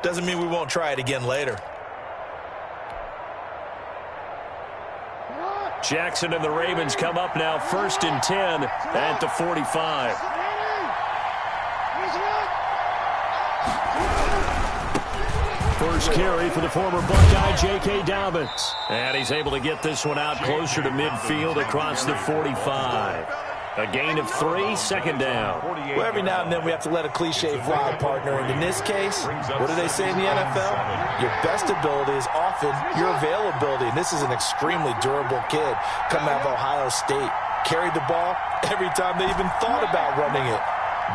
Doesn't mean we won't try it again later. Jackson and the Ravens come up now 1st and 10 at the 45. First carry for the former Buckeye, J.K. Dobbins. And he's able to get this one out closer to midfield across the 45. A gain of 3, second down. Well, every now and then we have to let a cliche fly, partner. And in this case, what do they say in the NFL? Your best ability is often your availability. And this is an extremely durable kid coming out of Ohio State. Carried the ball every time they even thought about running it.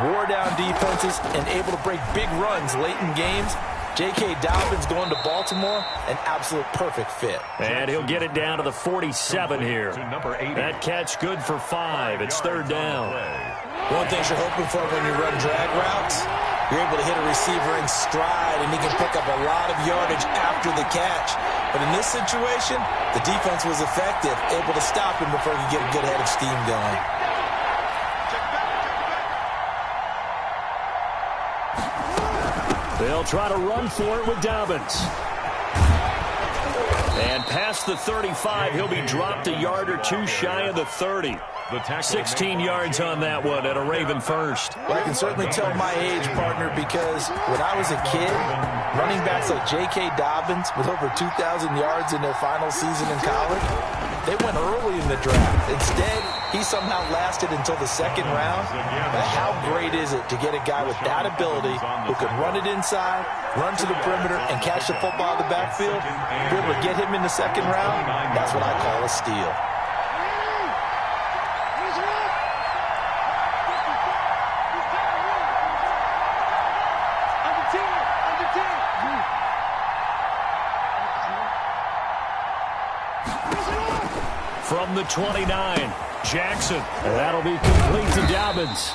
Wore down defenses and able to break big runs late in games. J.K. Dobbins going to Baltimore, an absolute perfect fit. And he'll get it down to the 47 here. That catch good for 5. It's 3rd down. One thing you're hoping for when you run drag routes, you're able to hit a receiver in stride, and he can pick up a lot of yardage after the catch. But in this situation, the defense was effective, able to stop him before he could get a good head of steam going. They'll try to run for it with Dobbins. And past the 35, he'll be dropped a yard or 2 shy of the 30. 16 yards on that one at a Raven first. Well, I can certainly tell my age, partner, because when I was a kid, running backs like J.K. Dobbins with over 2,000 yards in their final season in college, they went early in the draft. Instead, he somehow lasted until the 2nd round. But how great is it to get a guy with that ability who can run it inside, run to the perimeter, and catch the football in the backfield? If you're able to get him in the 2nd round, that's what I call a steal. From the 29, Jackson. And that'll be complete to Dobbins.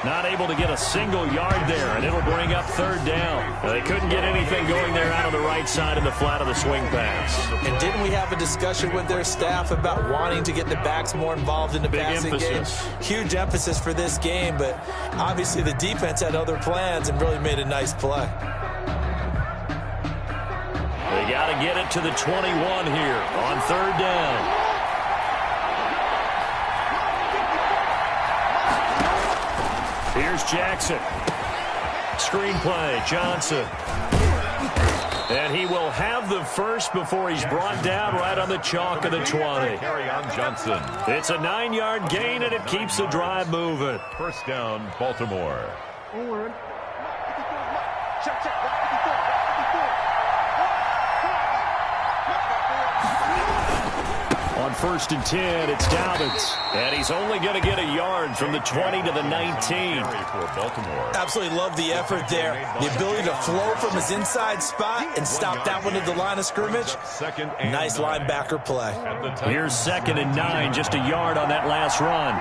Not able to get a single yard there, and it'll bring up 3rd down. They couldn't get anything going there out on the right side in the flat of the swing pass. And didn't we have a discussion with their staff about wanting to get the backs more involved in the passing game? Huge emphasis for this game, but obviously the defense had other plans and really made a nice play. They got to get it to the 21 here on 3rd down. Here's Jackson. Screenplay, Johnson. And he will have the first before he's brought down right on the chalk of the 20. Carry on Johnson. It's a 9-yard gain, and it keeps the drive moving. 1st down, Baltimore. On 1st and 10, it's Dobbins. And he's only going to get a yard from the 20 to the 19. Absolutely love the effort there. The ability to flow from his inside spot and stop that one at the line of scrimmage. Nice linebacker play. Here's 2nd and 9, just a yard on that last run.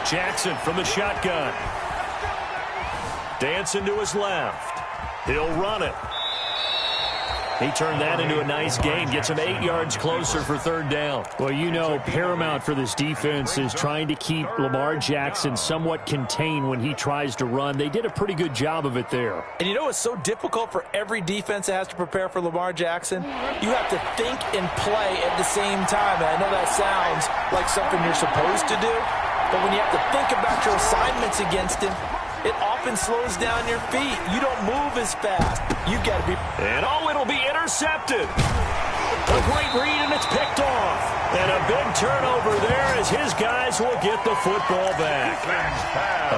Jackson from the shotgun. Dancing to his left. He'll run it. He turned that into a nice gain. Gets him 8 yards closer for 3rd down. Well, you know, paramount for this defense is trying to keep Lamar Jackson somewhat contained when he tries to run. They did a pretty good job of it there. And you know it's so difficult for every defense that has to prepare for Lamar Jackson? You have to think and play at the same time. And I know that sounds like something you're supposed to do, but when you have to think about your assignments against him, it often slows down your feet. You don't move as fast. You've got to be... And it'll be intercepted. A great read, and it's picked off. And a big turnover there as his guys will get the football back.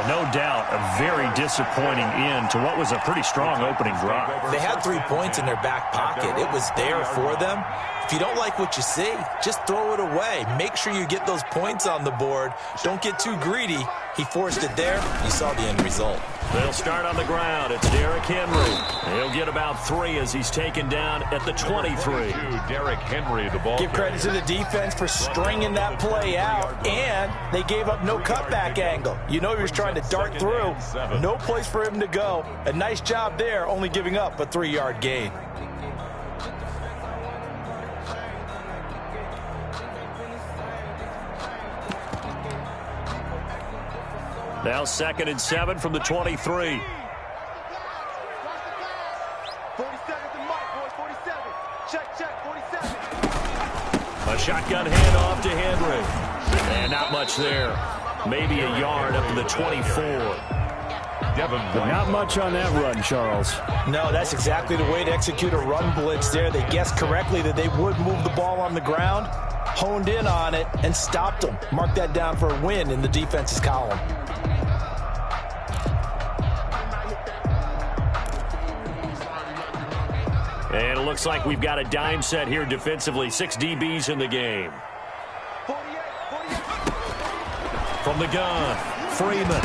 No doubt, a very disappointing end to what was a pretty strong opening drive. They had 3 points in their back pocket. It was there for them. If you don't like what you see, just throw it away. Make sure you get those points on the board. Don't get too greedy. He forced it there. You saw the end result. They'll start on the ground. It's Derrick Henry. He'll get about 3 as he's taken down at the 23. Derrick Henry, the ball. Give credit to the defense for stringing that play out, and they gave up no cutback angle. You know he was trying to dart through. No place for him to go. A nice job there, only giving up a 3-yard gain. Now 2nd and 7 from the 23. 47 Mike, boys, 47. Check, 47. A shotgun handoff to Henry. And not much there. Maybe a yard up to the 24. Not much on that run, Charles. No, that's exactly the way to execute a run blitz there. They guessed correctly that they would move the ball on the ground, honed in on it, and stopped them. Mark that down for a win in the defense's column. And it looks like we've got a dime set here defensively. 6 DBs in the game. 48. From the gun, Freeman.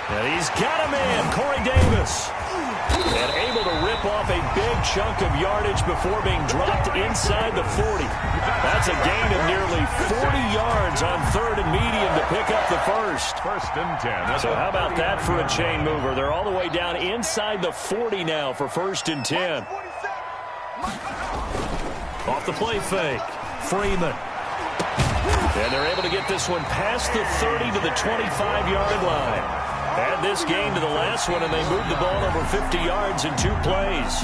And he's got a man, Corey Davis. And able to rip off a big chunk of yardage before being dropped inside the 40. That's a gain of nearly 40 yards on 3rd and medium to pick up the first. 1st and 10. So how about that for a chain mover? They're all the way down inside the 40 now for 1st and 10. Off the play fake, Freeman. And they're able to get this one past the 30 to the 25-yard line. Add this game to the last one, and they moved the ball over 50 yards in 2 plays.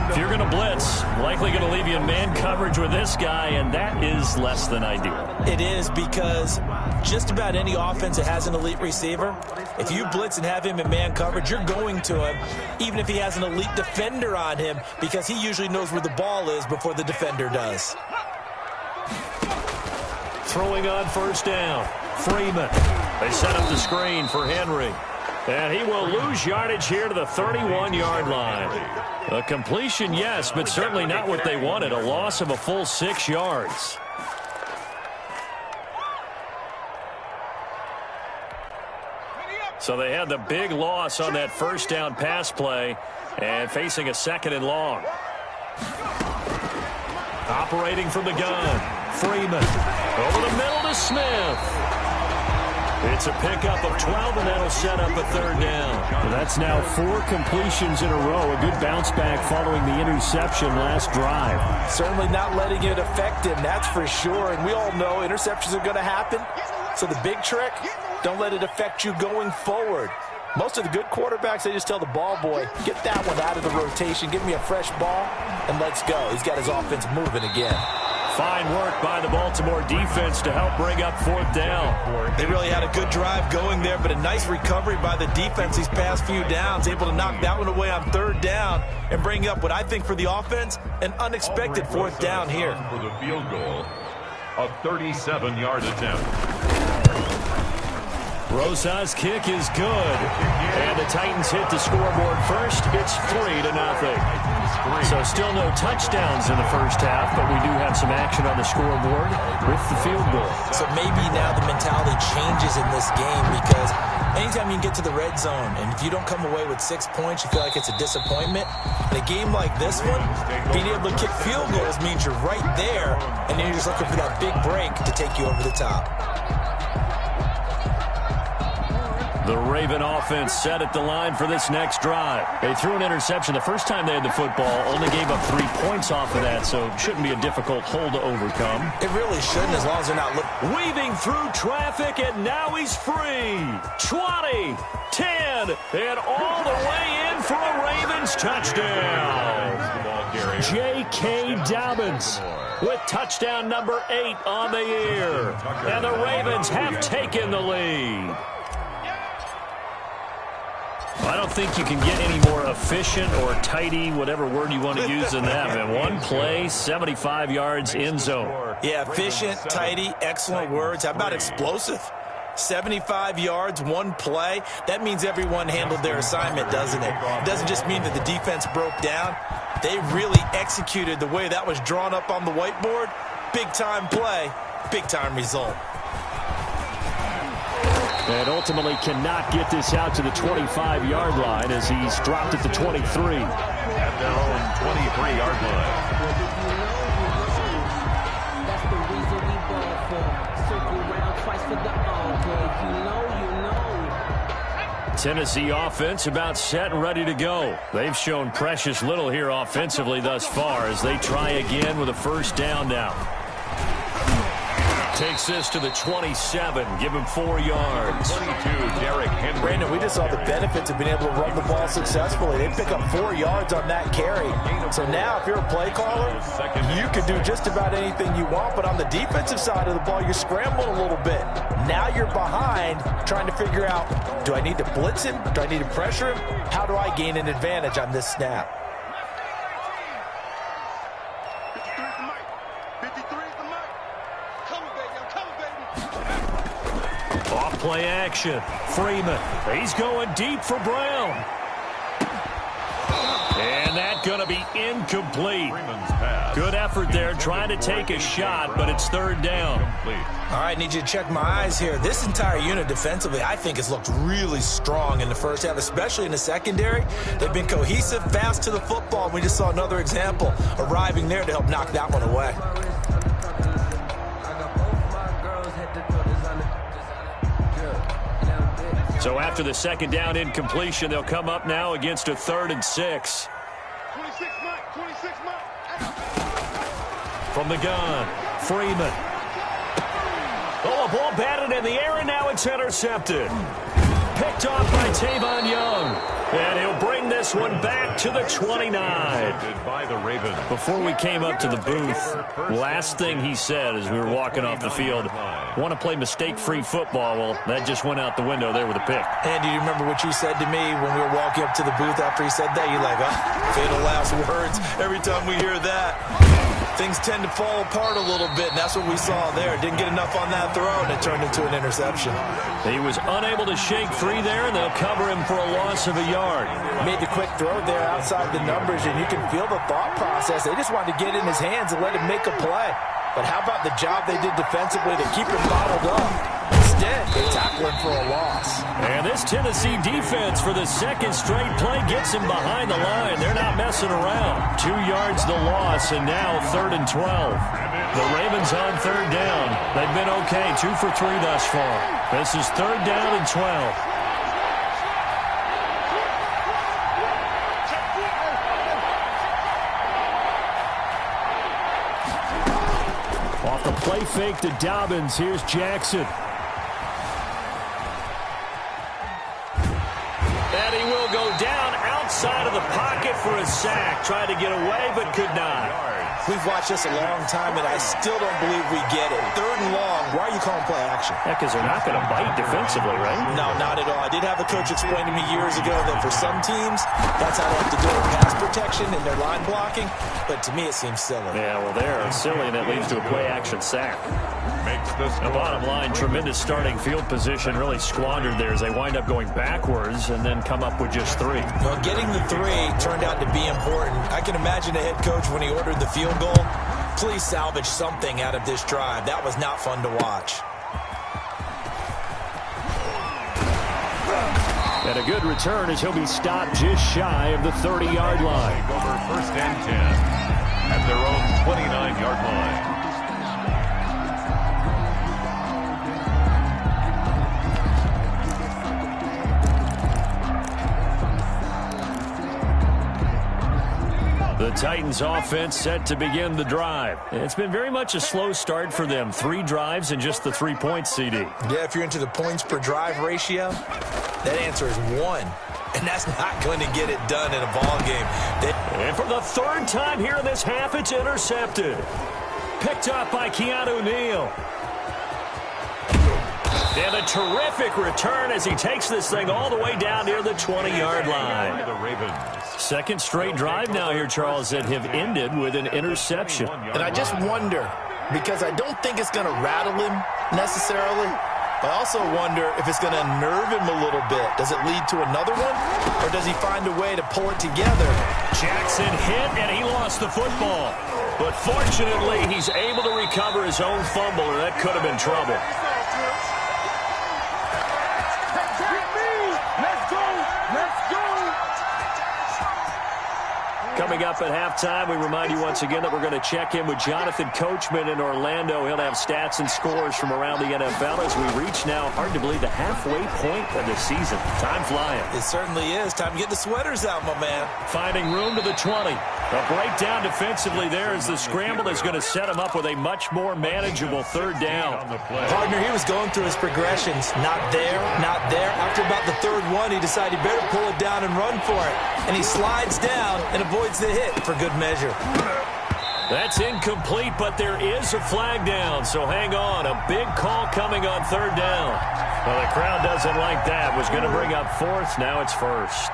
If you're going to blitz, likely going to leave you in man coverage with this guy, and that is less than ideal. It is, because just about any offense that has an elite receiver, if you blitz and have him in man coverage, you're going to him, even if he has an elite defender on him, because he usually knows where the ball is before the defender does. Throwing on 1st down, Freeman. They set up the screen for Henry. And he will lose yardage here to the 31-yard line. A completion, yes, but certainly not what they wanted. A loss of a full 6 yards. So they had the big loss on that 1st down pass play and facing a 2nd and long. Operating from the gun, Freeman. Over the middle to Smith. It's a pickup of 12, and that'll set up a 3rd down. Well, that's now 4 completions in a row. A good bounce back following the interception last drive. Certainly not letting it affect him, that's for sure. And we all know interceptions are going to happen. So the big trick, don't let it affect you going forward. Most of the good quarterbacks, they just tell the ball boy, get that one out of the rotation, give me a fresh ball, and let's go. He's got his offense moving again. Fine work by the Baltimore defense to help bring up 4th down. They really had a good drive going there, but a nice recovery by the defense these past few downs, able to knock that one away on 3rd down and bring up what I think for the offense, an unexpected 4th down here. For the field goal, a 37-yard attempt. Rosa's kick is good. And the Titans hit the scoreboard first. It's 3-0. So still no touchdowns in the 1st half, but we do have some action on the scoreboard with the field goal. So maybe now the mentality changes in this game, because anytime you can get to the red zone, and if you don't come away with 6 points, you feel like it's a disappointment. In a game like this one, being able to kick field goals means you're right there, and you're just looking for that big break to take you over the top. The Raven offense set at the line for this next drive. They threw an interception the first time they had the football, only gave up 3 points off of that, so it shouldn't be a difficult hole to overcome. It really shouldn't, as long as they're not looking. Weaving through traffic, and now he's free. 20, 10, and all the way in for a Ravens touchdown. J.K. Dobbins with touchdown number 8 on the year. And the Ravens have taken the lead. I don't think you can get any more efficient or tidy, whatever word you want to use in that. And 1 play, 75 yards, end zone. Yeah, efficient, tidy, excellent words. How about explosive? 75 yards, 1 play. That means everyone handled their assignment, doesn't it? It doesn't just mean that the defense broke down. They really executed the way that was drawn up on the whiteboard. Big-time play, big-time result. And ultimately cannot get this out to the 25-yard line as he's dropped at the 23. At their own 23-yard line. Tennessee offense about set and ready to go. They've shown precious little here offensively thus far as they try again with a 1st down now. Takes this to the 27. Give him 4 yards. 22, Derrick Henry. Brandon, we just saw the benefits of being able to run the ball successfully. They pick up 4 yards on that carry. So now if you're a play caller, you can do just about anything you want. But on the defensive side of the ball, you're scrambling a little bit. Now you're behind trying to figure out, do I need to blitz him? Do I need to pressure him? How do I gain an advantage on this snap? 53 is the mic. 53 is the mic. Coming, baby. I'm coming, baby. Off play action. Freeman. He's going deep for Brown. And that's going to be incomplete. Good effort there trying to take a shot, but it's 3rd down. All right, need you to check my eyes here. This entire unit defensively, I think, has looked really strong in the first half, especially in the secondary. They've been cohesive, fast to the football. We just saw another example arriving there to help knock that one away. So after the 2nd down incompletion, they'll come up now against a 3rd and 6. 26 mic. 26 mic. From the gun, Freeman. Oh, a ball batted in the air, and now it's intercepted. Picked off by Tavon Young. And he'll bring this one back to the 29. By the Ravens. Before we came up to the booth, last thing he said as we were walking off the field, want to play mistake-free football. Well, that just went out the window there with a pick. Andy, do you remember what you said to me when we were walking up to the booth after he said that? You're like, fatal last words. Every time we hear that, things tend to fall apart a little bit, and that's what we saw there. Didn't get enough on that throw, and it turned into an interception. He was unable to shake free there, and they'll cover him for a loss of a yard. Made the quick throw there outside the numbers, and you can feel the thought process. They just wanted to get in his hands and let him make a play. But how about the job they did defensively to keep him bottled up? Instead, they tackle him for a loss. And this Tennessee defense for the 2nd straight play gets him behind the line. They're not messing around. 2 yards the loss, and now 3rd and 12. The Ravens on 3rd down. They've been okay, 2 for 3 thus far. This is 3rd down and 12. Off the play fake to Dobbins. Here's Jackson. And he will go down outside of the pocket for a sack. Tried to get away, but could not. We've watched this a long time, and I still don't believe we get it. 3rd and long, why are you calling play action? Yeah, because they're not going to bite defensively, right? No, not at all. I did have a coach explain to me years ago that for some teams, that's how they have to do it, pass protection and their line blocking. But to me, it seems silly. Yeah, well, they're silly, and that leads to a play-action sack. The bottom line, tremendous starting field position, really squandered there as they wind up going backwards and then come up with just 3. Well, getting the 3 turned out to be important. I can imagine the head coach when he ordered the field goal. Please salvage something out of this drive. That was not fun to watch. And a good return as he'll be stopped just shy of the 30-yard line. Over 1st and 10 at their own 29-yard line. The Titans offense set to begin the drive. It's been very much a slow start for them. 3 drives and just the 3 points, CD. Yeah, if you're into the points per drive ratio, that answer is 1. And that's not going to get it done in a ball game. And for the 3rd time here in this half, it's intercepted. Picked up by Keanu Neal. And a terrific return as he takes this thing all the way down near the 20-yard line. The Ravens. 2nd straight drive now here, Charles, that have ended with an interception. And I just wonder, because I don't think it's going to rattle him necessarily, but I also wonder if it's going to nerve him a little bit. Does it lead to another one, or does he find a way to pull it together? Jackson hit, and he lost the football. But fortunately, he's able to recover his own fumble, or that could have been trouble. Coming up at halftime, we remind you once again that we're going to check in with Jonathan Coachman in Orlando. He'll have stats and scores from around the NFL as we reach now, hard to believe, the halfway point of the season. Time flying. It certainly is. Time to get the sweaters out, my man. Finding room to the 20. A breakdown defensively there as the scramble is going to set him up with a much more manageable third down. Partner, he was going through his progressions. Not there, not there. After about the third one, he decided he better pull it down and run for it. And he slides down and avoids the hit for good measure. That's incomplete, but there is a flag down, so hang on. A big call coming on third down. Well, the crowd doesn't like that. Was going to bring up fourth. Now it's first.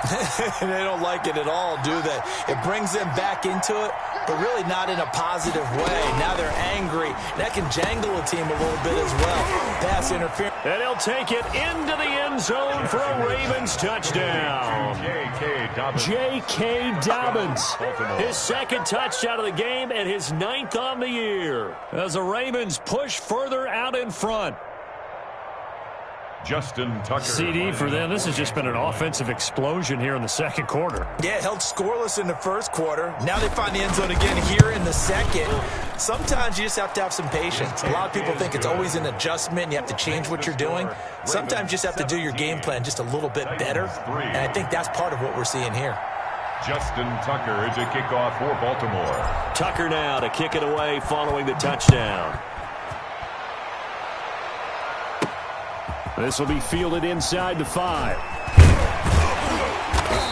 They don't like it at all, do they? It brings them back into it, but really not in a positive way. Now they're angry. That can jangle a team a little bit as well. Pass interference. And he'll take it into the end zone for a Ravens touchdown. J.K. Dobbins. His second touchdown of the game and his 9th on the year. As the Ravens push further out in front. Justin Tucker. CD for them. This has just been an offensive explosion here in the second quarter. Yeah, held scoreless in the first quarter. Now they find the end zone again here in the second. Sometimes you just have to have some patience. A lot of people think it's always an adjustment. You have to change what you're doing. Sometimes you just have to do your game plan just a little bit better. And I think that's part of what we're seeing here. Justin Tucker to kick off for Baltimore. Tucker now to kick it away following the touchdown. This will be fielded inside the 5.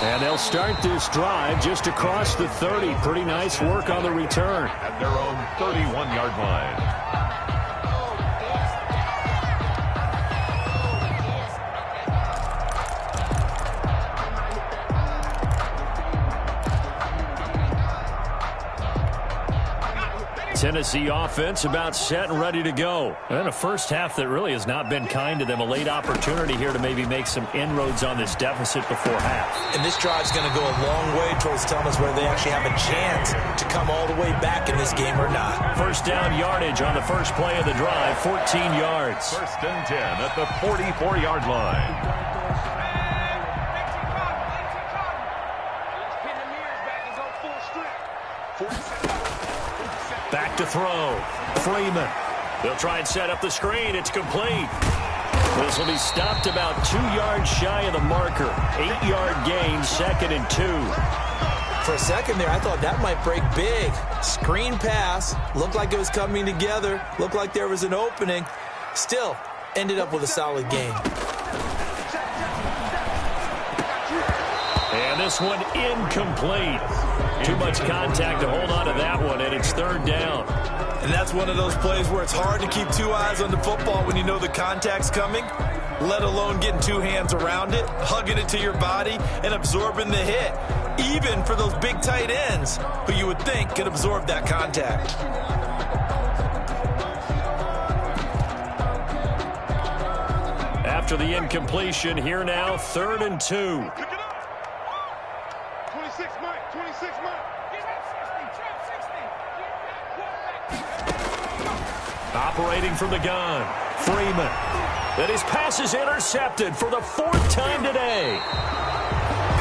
And they'll start this drive just across the 30. Pretty nice work on the return. At their own 31-yard line. Tennessee offense about set and ready to go. And a first half that really has not been kind to them. A late opportunity here to maybe make some inroads on this deficit before half. And this drive's going to go a long way towards telling us whether they actually have a chance to come all the way back in this game or not. First down yardage on the first play of the drive, 14 yards. First and 10 at the 44-yard line. Back to throw. Freeman. They'll try and set up the screen. It's complete. This will be stopped about 2 yards shy of the marker. 8-yard gain, 2nd and 2. For a second there, I thought that might break big. Screen pass. Looked like it was coming together. Looked like there was an opening. Still, ended up with a solid gain. And this one incomplete. Too much contact to hold on to that one, and it's third down. And that's one of those plays where it's hard to keep two eyes on the football when you know the contact's coming, let alone getting two hands around it, hugging it to your body, and absorbing the hit, even for those big tight ends who you would think could absorb that contact. After the incompletion, here now, 3rd and 2. Operating from the gun, Freeman. And his pass is intercepted for the 4th time today.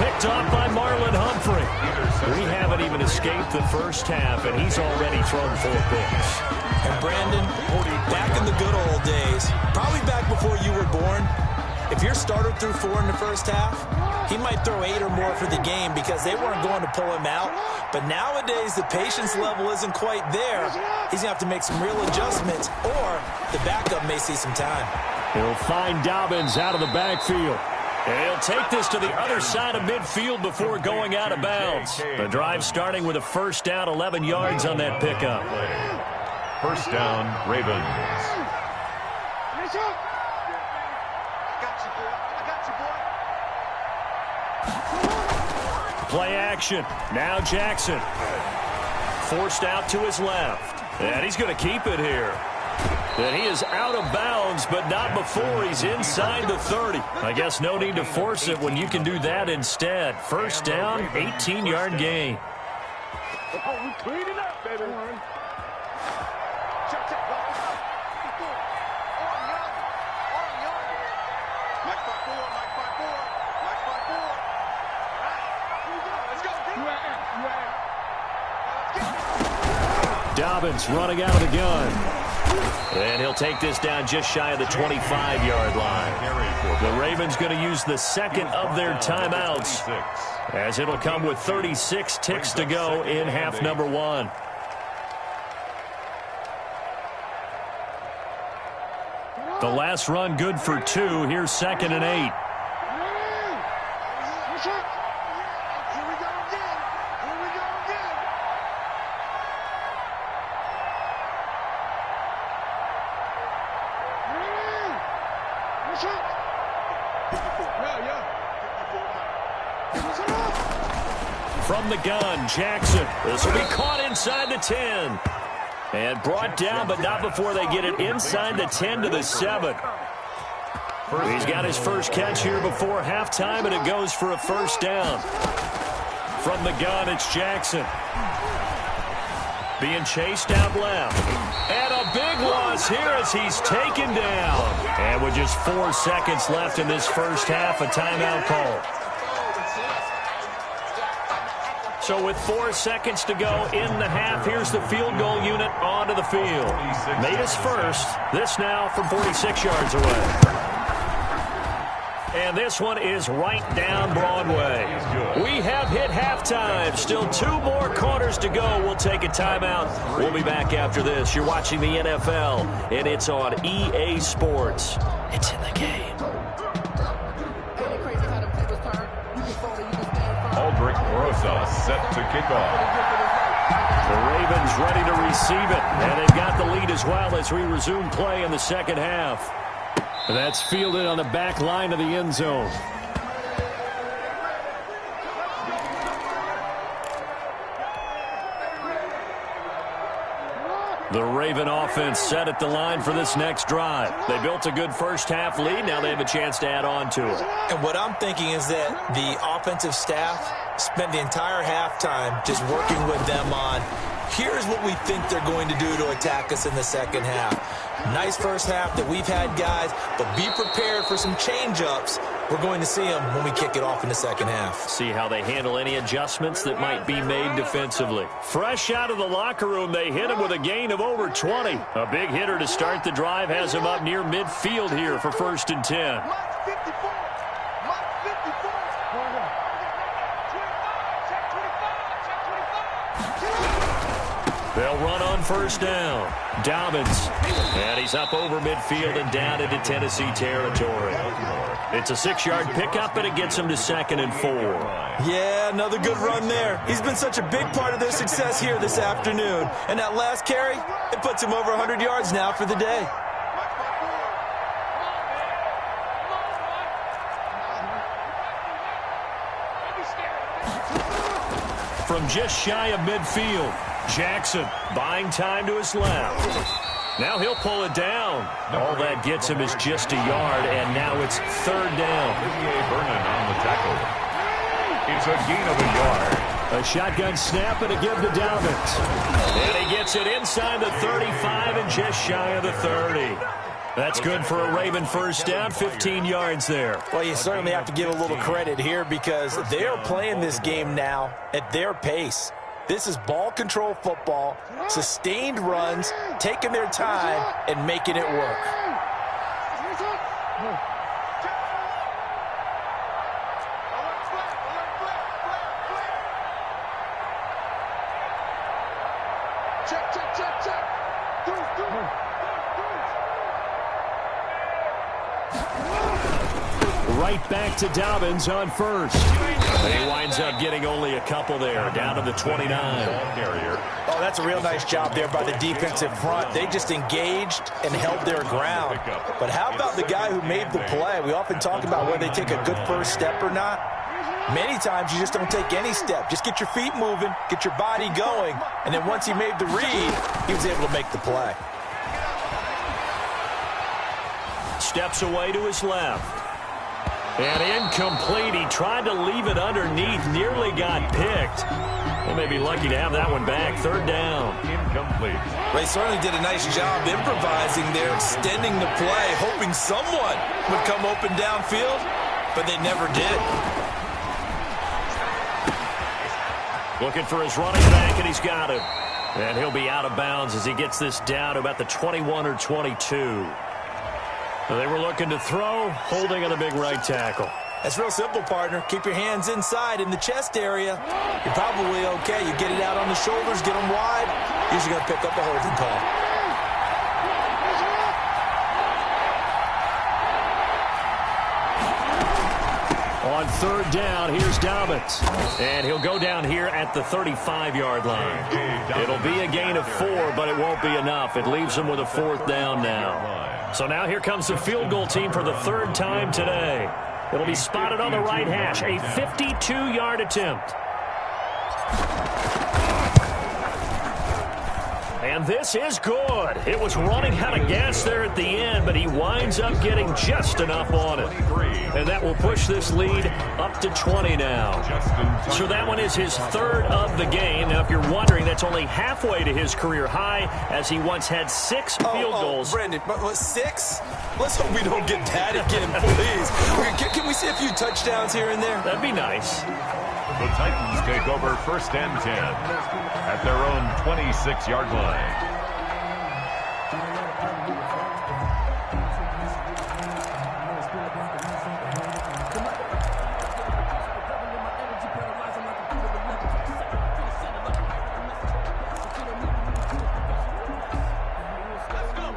Picked off by Marlon Humphrey. We haven't even escaped the first half, and he's already thrown 4 picks. And Brandon, back in the good old days, probably back before you were born, if your starter threw 4 in the first half, he might throw 8 or more for the game because they weren't going to pull him out. But nowadays, the patience level isn't quite there. He's going to have to make some real adjustments, or the backup may see some time. He'll find Dobbins out of the backfield. And he'll take this to the other side of midfield before going out of bounds. The drive starting with a first down, 11 yards on that pickup. First down, Ravens. Play action. Now Jackson. Forced out to his left. And he's going to keep it here. And he is out of bounds, but not before he's inside the 30. I guess no need to force it when you can do that instead. First down, 18-yard gain. Oh, we clean it up, baby. Dobbins running out of the gun. And he'll take this down just shy of the 25-yard line. The Ravens going to use the second of their timeouts, as it'll come with 36 ticks to go in half number one. The last run good for 2. Here's 2nd and 8. From the gun, Jackson. This will be caught inside the 10. And brought down, but not before they get it inside the 10 to the 7. He's got his first catch here before halftime, and it goes for a first down. From the gun, it's Jackson. Being chased out left. And a big loss here as he's taken down. And with just 4 seconds left in this first half, a timeout call. So with 4 seconds to go in the half, here's the field goal unit onto the field. Made his first. This now from 46 yards away. And this one is right down Broadway. We have hit halftime. Still 2 more quarters to go. We'll take a timeout. We'll be back after this. You're watching the NFL, and it's on EA Sports. It's in the game. Aldrich Rosa set to kick off. The Ravens ready to receive it, and they've got the lead as well as we resume play in the second half. That's fielded on the back line of the end zone. The Raven offense set at the line for this next drive. They built a good first half lead. Now they have a chance to add on to it. And what I'm thinking is that the offensive staff spent the entire halftime just working with them on, here's what we think they're going to do to attack us in the second half. Nice first half that we've had, guys, but be prepared for some change-ups. We're going to see them when we kick it off in the second half. See how they handle any adjustments that might be made defensively. Fresh out of the locker room, they hit him with a gain of over 20. A big hitter to start the drive has him up near midfield here for 1st and 10. They'll run on 1st down. Dobbins. And he's up over midfield and down into Tennessee territory. It's a 6-yard pickup, and it gets him to 2nd and 4. Yeah, another good run there. He's been such a big part of their success here this afternoon. And that last carry, it puts him over 100 yards now for the day. From just shy of midfield, Jackson buying time to his left. Now he'll pull it down. All that gets him is just a yard, and now it's 3rd down. Vernon on the tackle. It's a gain of a yard. A shotgun snap and a give to Dobbins. And he gets it inside the 35 and just shy of the 30. That's good for a Raven first down, 15 yards there. Well, you certainly have to give a little credit here because they are playing this game now at their pace. This is ball control football, sustained runs, taking their time and making it work. Right back to Dobbins on 1st. He winds up getting only a couple there, down to the 29. Oh, that's a real nice job there by the defensive front. They just engaged and held their ground. But how about the guy who made the play? We often talk about whether they take a good first step or not. Many times you just don't take any step. Just get your feet moving, get your body going, and then once he made the read, he was able to make the play. Steps away to his left. And incomplete. He tried to leave it underneath, nearly got picked. They may be lucky to have that one back. 3rd down. Incomplete. They certainly did a nice job improvising there, extending the play, hoping someone would come open downfield, but they never did. Looking for his running back, and he's got him. And he'll be out of bounds as he gets this down to about the 21 or 22. So they were looking to throw, holding on the big right tackle. That's real simple, partner. Keep your hands inside in the chest area. You're probably okay. You get it out on the shoulders, get them wide. Usually going to pick up a holding call. On third down, here's Dobbins. And he'll go down here at the 35-yard line. It'll be a gain of 4, but it won't be enough. It leaves him with a 4th down now. So now here comes the field goal team for the 3rd time today. It'll be spotted on the right hash, a 52-yard attempt. And this is good. It was running out of gas there at the end, but he winds up getting just enough on it. And that will push this lead up to 20 now. So that one is his 3rd of the game. Now, if you're wondering, that's only halfway to his career high, as he once had 6 field goals. Brendan, but 6? Let's hope we don't get that again, please. Can we see a few touchdowns here and there? That'd be nice. The Titans take over 1st and 10 at their own 26-yard line.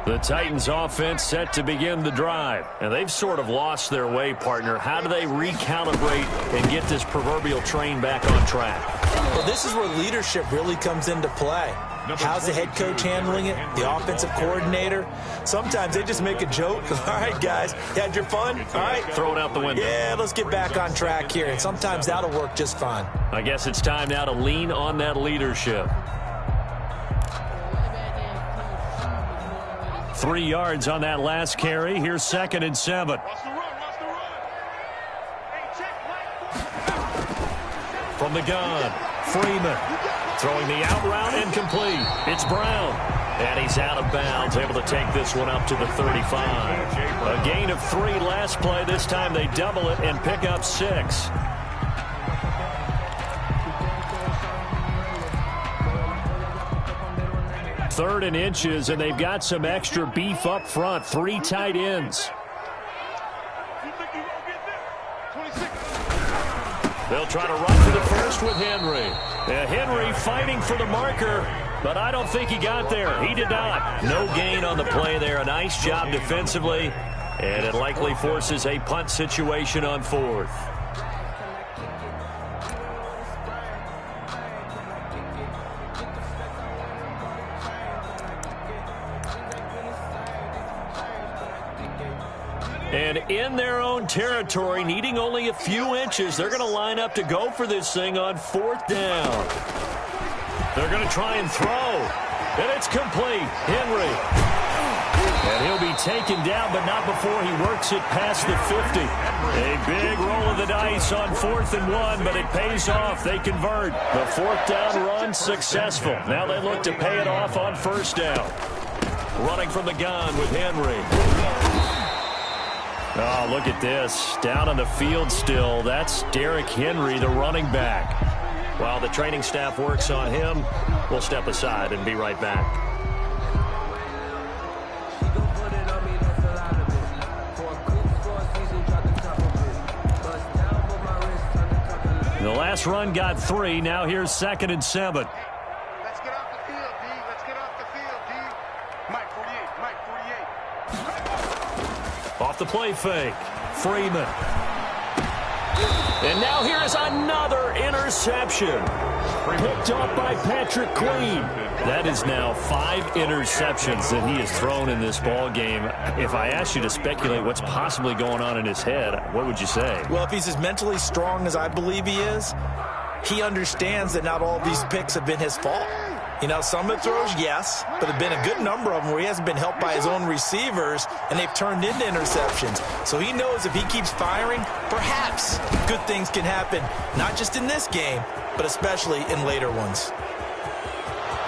The Titans offense set to begin the drive. And they've sort of lost their way, partner. How do they recalibrate and get this proverbial train back on track? Well, this is where leadership really comes into play. How's the head coach handling it? The offensive coordinator? Sometimes they just make a joke. All right, guys, you had your fun? All right. Throw it out the window. Yeah, let's get back on track here. And sometimes that'll work just fine. I guess it's time now to lean on that leadership. 3 yards on that last carry. Here's 2nd and 7. From the gun, Freeman throwing the out route incomplete. It's Brown. And he's out of bounds, able to take this one up to the 35. A gain of 3 last play. This time they double it and pick up 6. Third and inches, and they've got some extra beef up front. 3 tight ends. They'll try to run for the first with Henry. Henry fighting for the marker, but I don't think he got there. He did not. No gain on the play there. A nice job defensively, and it likely forces a punt situation on 4th. And in their own territory, needing only a few inches, they're going to line up to go for this thing on 4th down. They're going to try and throw. And it's complete. Henry. And he'll be taken down, but not before he works it past the 50. A big roll of the dice on 4th and 1, but it pays off. They convert. The 4th down run successful. Now they look to pay it off on 1st down. Running from the gun with Henry. Oh, look at this. Down on the field still. That's Derrick Henry, the running back. While the training staff works on him, we'll step aside and be right back. The last run got 3. Now here's 2nd and 7. Let's get off the field, D. Let's get off the field, D. Mike 48, Mike 48. Off the play fake. Freeman. And now here is another interception. Picked up by Patrick Queen. That is now 5 interceptions that he has thrown in this ball game. If I asked you to speculate what's possibly going on in his head, what would you say? Well, if he's as mentally strong as I believe he is, he understands that not all these picks have been his fault. You know, some of the throws, yes, but there have been a good number of them where he hasn't been helped by his own receivers, and they've turned into interceptions. So he knows if he keeps firing, perhaps good things can happen, not just in this game, but especially in later ones.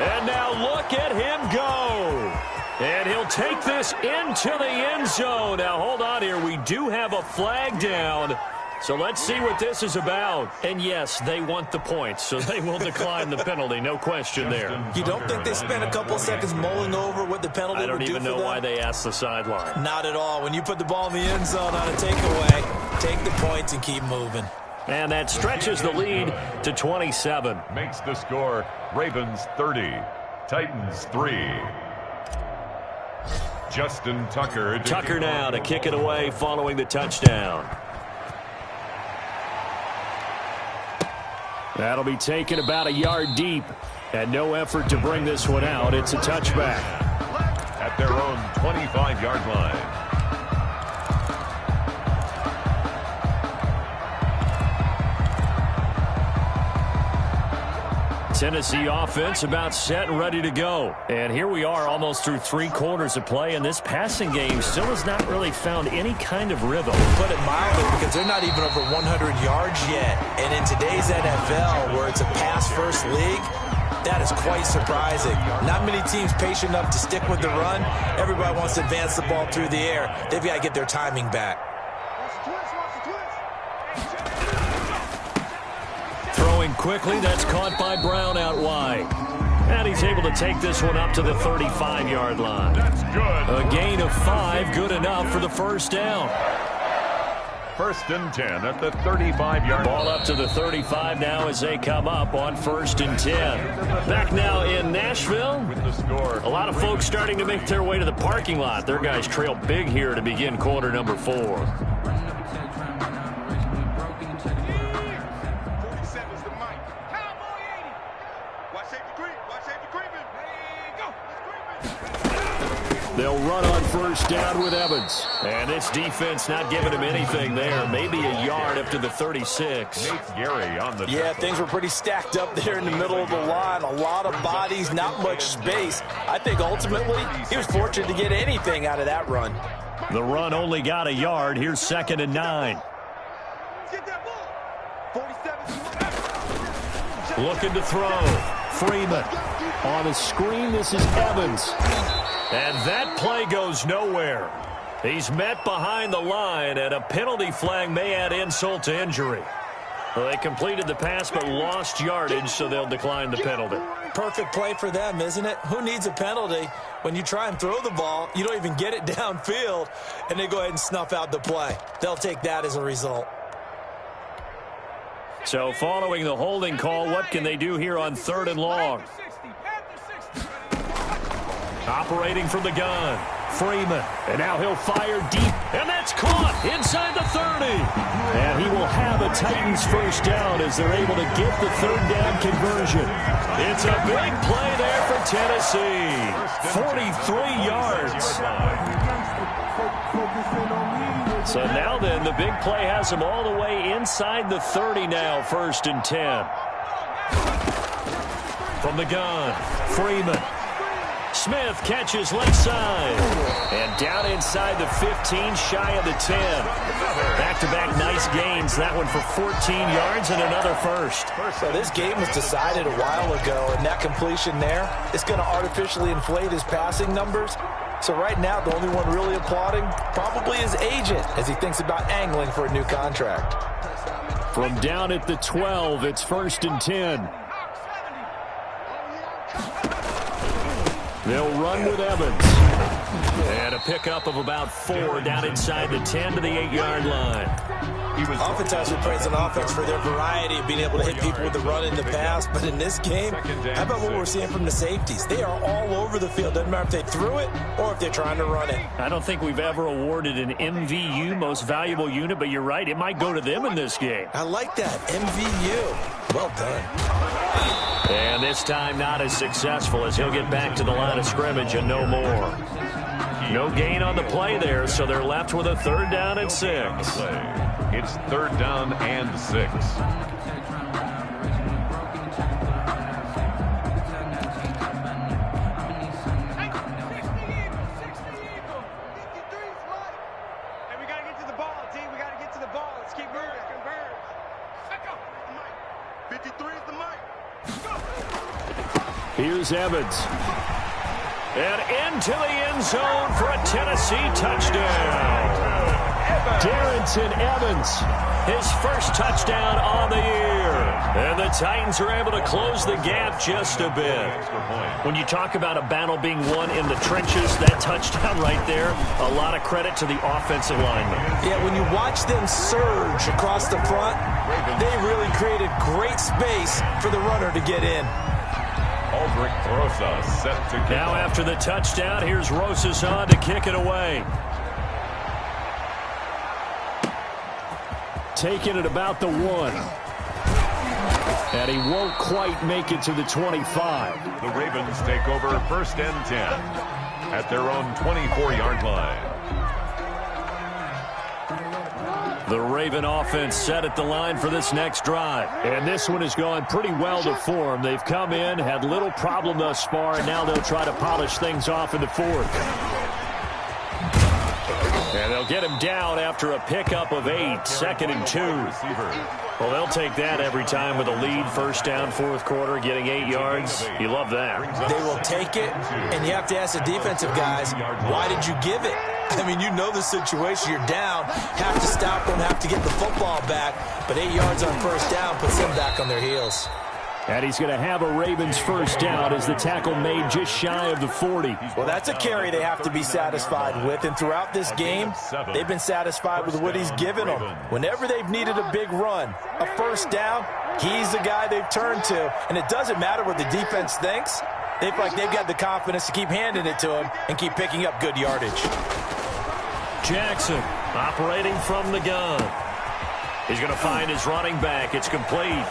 And now look at him go. And he'll take this into the end zone. Now, hold on here. We do have a flag down. So let's see what this is about. And yes, they want the points, so they will decline the penalty. No question there. You don't think they spent a couple seconds mulling over what the penalty would do for them? I don't even know why they asked the sideline. Not at all. When you put the ball in the end zone on a takeaway, take the points and keep moving. And that stretches the lead to 27. Makes the score Ravens 30, Titans 3. Justin Tucker. Tucker now to kick it away following the touchdown. That'll be taken about a yard deep. And no effort to bring this one out. It's a touchback. At their own 25-yard line. Tennessee offense about set and ready to go. And here we are almost through 3 quarters of play, and this passing game still has not really found any kind of rhythm. Put it mildly, because they're not even over 100 yards yet. And in today's NFL, where it's a pass-first league, that is quite surprising. Not many teams patient enough to stick with the run. Everybody wants to advance the ball through the air. They've got to get their timing back. Throwing quickly, that's caught by Brown out wide. And he's able to take this one up to the 35-yard line. That's good. A gain of 5, good enough for the first down. 1st and 10 at the 35-yard line. Ball up to the 35 now as they come up on 1st and 10. Back now in Nashville. With the score. A lot of folks starting to make their way to the parking lot. Their guys trail big here to begin quarter number 4. They'll run on 1st down with Evans. And this defense not giving him anything there. Maybe a yard up to the 36. Nate Gary on the tackle. Things were pretty stacked up there in the middle of the line. A lot of bodies, not much space. I think ultimately he was fortunate to get anything out of that run. The run only got a yard. Here's 2nd and 9. Looking to throw. Freeman. On a screen, this is Evans. And that play goes nowhere. He's met behind the line, and a penalty flag may add insult to injury. Well, they completed the pass but lost yardage, so they'll decline the penalty. Perfect play for them, isn't it? Who needs a penalty when you try and throw the ball, you don't even get it downfield, and they go ahead and snuff out the play. They'll take that as a result. So following the holding call, what can they do here on 3rd and long? Operating from the gun, Freeman. And now he'll fire deep, and that's caught inside the 30. And he will have a Titans first down as they're able to get the 3rd down conversion. It's a big play there for Tennessee. 43 yards. So now then, the big play has them all the way inside the 30 now, 1st and 10. From the gun, Freeman. Smith catches left side. And down inside the 15, shy of the 10. Back-to-back nice gains. That one for 14 yards and another first. So this game was decided a while ago, and that completion there is going to artificially inflate his passing numbers. So right now, the only one really applauding probably his agent as he thinks about angling for a new contract. From down at the 12, it's 1st and 10. They'll run with Evans. And a pickup of about 4 down inside the 10 to the 8-yard line. Oftentimes we praise an offense for their variety of being able to hit people with the run in the pass, but in this game, how about what we're seeing from the safeties? They are all over the field. Doesn't matter if they threw it or if they're trying to run it. I don't think we've ever awarded an MVU, most valuable unit, but you're right, it might go to them in this game. I like that, MVU. Well done. And this time not as successful as he'll get back to the line of scrimmage and no more. No gain on the play there, so they're left with a 3rd down and 6. It's 3rd down and 6. Here's Evans. And into the end zone for a Tennessee touchdown. Darrington Evans his first touchdown on the year. And the Titans are able to close the gap just a bit. When you talk about a battle being won in the trenches, that touchdown right there, a lot of credit to the offensive lineman. Yeah, when you watch them surge across the front, they really created great space for the runner to get in. Aldrich Rosa set to kick Now off. after the touchdown, here's Rosas on to kick it away. Taking it about the 1. And he won't quite make it to the 25. The Ravens take over 1st and 10 at their own 24-yard line. The Raven offense set at the line for this next drive. And this one has gone pretty well to form. They've come in, had little problem thus far, and now they'll try to polish things off in the 4th. And they'll get him down after a pickup of 8, 2nd and 2. Well, they'll take that every time with a lead, 1st down, 4th quarter, getting 8 yards. You love that. They will take it, and you have to ask the defensive guys, why did you give it? I mean, you know the situation. You're down, have to stop them, have to get the football back, but 8 yards on 1st down puts them back on their heels. And he's going to have a Ravens 1st down as the tackle made just shy of the 40. Well, that's a carry they have to be satisfied with, and throughout this game, they've been satisfied with what he's given them. Whenever they've needed a big run, a 1st down, he's the guy they've turned to, and it doesn't matter what the defense thinks. They feel like they've got the confidence to keep handing it to him and keep picking up good yardage. Jackson operating from the gun. He's going to find his running back. It's complete.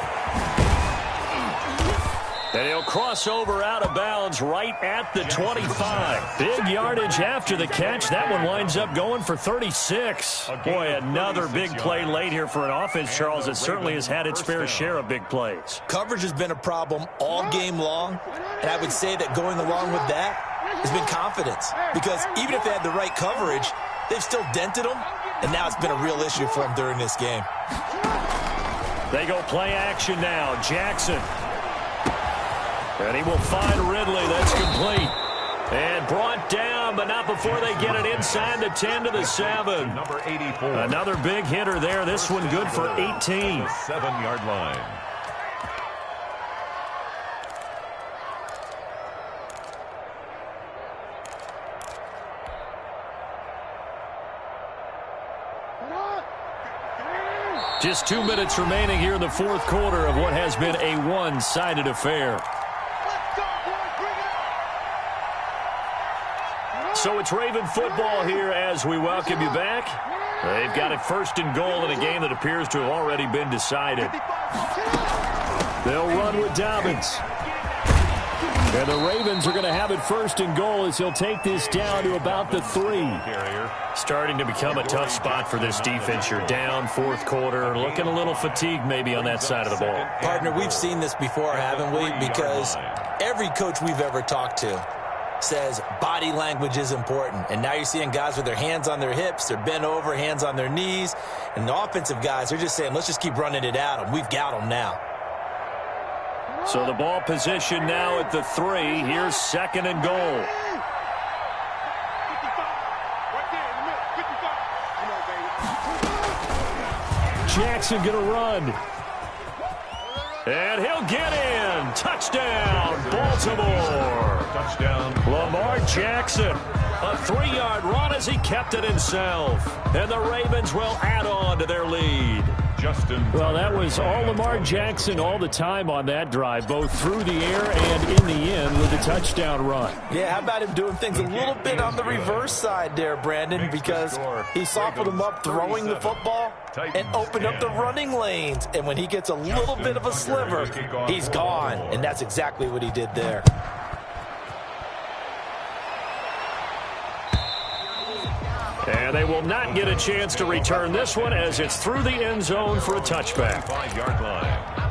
And he'll cross over out of bounds right at the 25. Big yardage after the catch. That one winds up going for 36. Boy, another big play late here for an offense, Charles, that certainly has had its fair share of big plays. Coverage has been a problem all game long, and I would say that going along with that has been confidence. Because even if they had the right coverage, they've still dented them, and now it's been a real issue for them during this game. They go play action now. Jackson. And he will find Ridley. That's complete. And brought down, but not before they get it inside the 10 to the 7. Number 84. Another big hitter there. This one good for 18. 7-yard line. Just 2 minutes remaining here in the 4th quarter of what has been a one-sided affair. So it's Raven football here as we welcome you back. They've got it 1st and goal in a game that appears to have already been decided. They'll run with Dobbins. And the Ravens are going to have it 1st and goal as he'll take this down to about the 3. Starting to become a tough spot for this defense. You're down 4th quarter, looking a little fatigued maybe on that side of the ball. Partner, we've seen this before, haven't we? Because every coach we've ever talked to says body language is important. And now you're seeing guys with their hands on their hips, they're bent over, hands on their knees. And the offensive guys, they're just saying, let's just keep running it at them. We've got them now. So the ball position now at the 3. Here's 2nd and goal. Jackson going to run. And he'll get in. Touchdown, Baltimore. Touchdown. Lamar Jackson. A 3-yard run as he kept it himself. And the Ravens will add on to their lead. Well, that was all Lamar Jackson all the time on that drive, both through the air and in the end with a touchdown run. Yeah, how about him doing things a little bit on the reverse side there, Brandon, because he softened him up throwing the football and opened up the running lanes. And when he gets a little bit of a sliver, he's gone. And that's exactly what he did there. And they will not get a chance to return this one as it's through the end zone for a touchback. 5-yard line.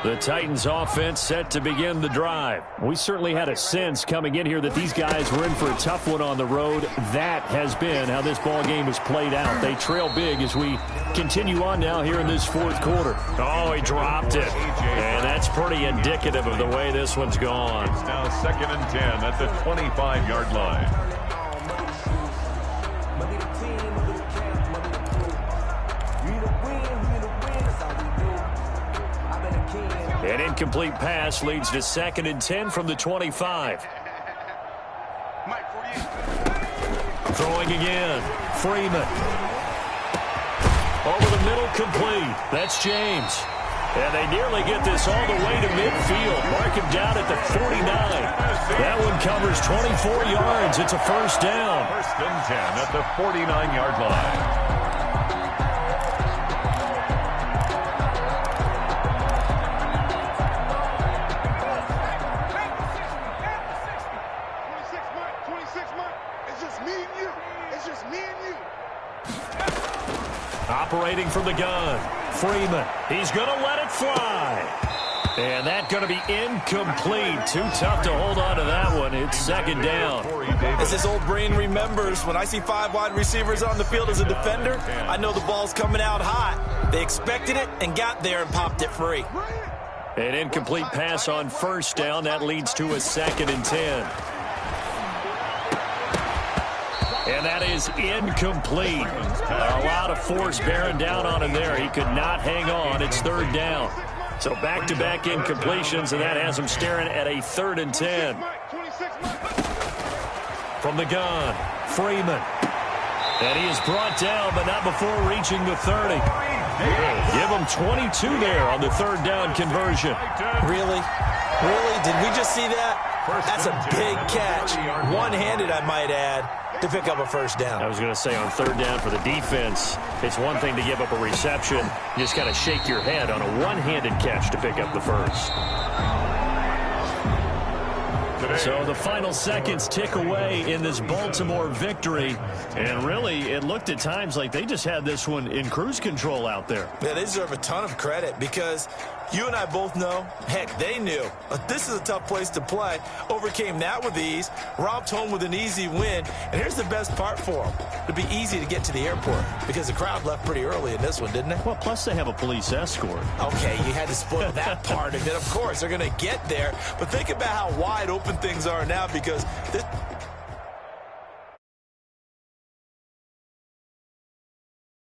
The Titans offense set to begin the drive. We certainly had a sense coming in here that these guys were in for a tough one on the road. That has been how this ball game has played out. They trail big as we continue on now here in this fourth quarter. Oh, he dropped it. And that's pretty indicative of the way this one's gone. It's now 2nd and 10 at the 25-yard line. An incomplete pass leads to 2nd and 10 from the 25. Throwing again. Freeman. Over the middle, complete. That's James. And they nearly get this all the way to midfield. Mark him down at the 49. That one covers 24 yards. It's a first down. 1st and 10 at the 49-yard line. Operating from the gun. Freeman. He's going to let it fly. And that's going to be incomplete. Too tough to hold on to that one. It's 2nd down. As his old brain remembers, when I see 5 wide receivers on the field as a defender, I know the ball's coming out hot. They expected it and got there and popped it free. An incomplete pass on first down. That leads to a 2nd and 10. And that is incomplete. A lot of force bearing down on him there. He could not hang on. It's 3rd down. So back-to-back incompletions, and that has him staring at a 3rd and 10. From the gun, Freeman. And he is brought down, but not before reaching the 30. Give him 22 there on the 3rd down conversion. Really? Really? Did we just see that? That's a big catch. One-handed, I might add, to pick up a first down. I was going to say on 3rd down for the defense, it's one thing to give up a reception. You just got to shake your head on a one-handed catch to pick up the first. So the final seconds tick away in this Baltimore victory. And really, it looked at times like they just had this one in cruise control out there. Yeah, they deserve a ton of credit because you and I both know, heck, they knew. This is a tough place to play. Overcame that with ease, romped home with an easy win. And here's the best part for them. It'd be easy to get to the airport because the crowd left pretty early in this one, didn't they? Well, plus they have a police escort. Okay, you had to spoil that part of it. Of course, they're going to get there. But think about how wide open things are now because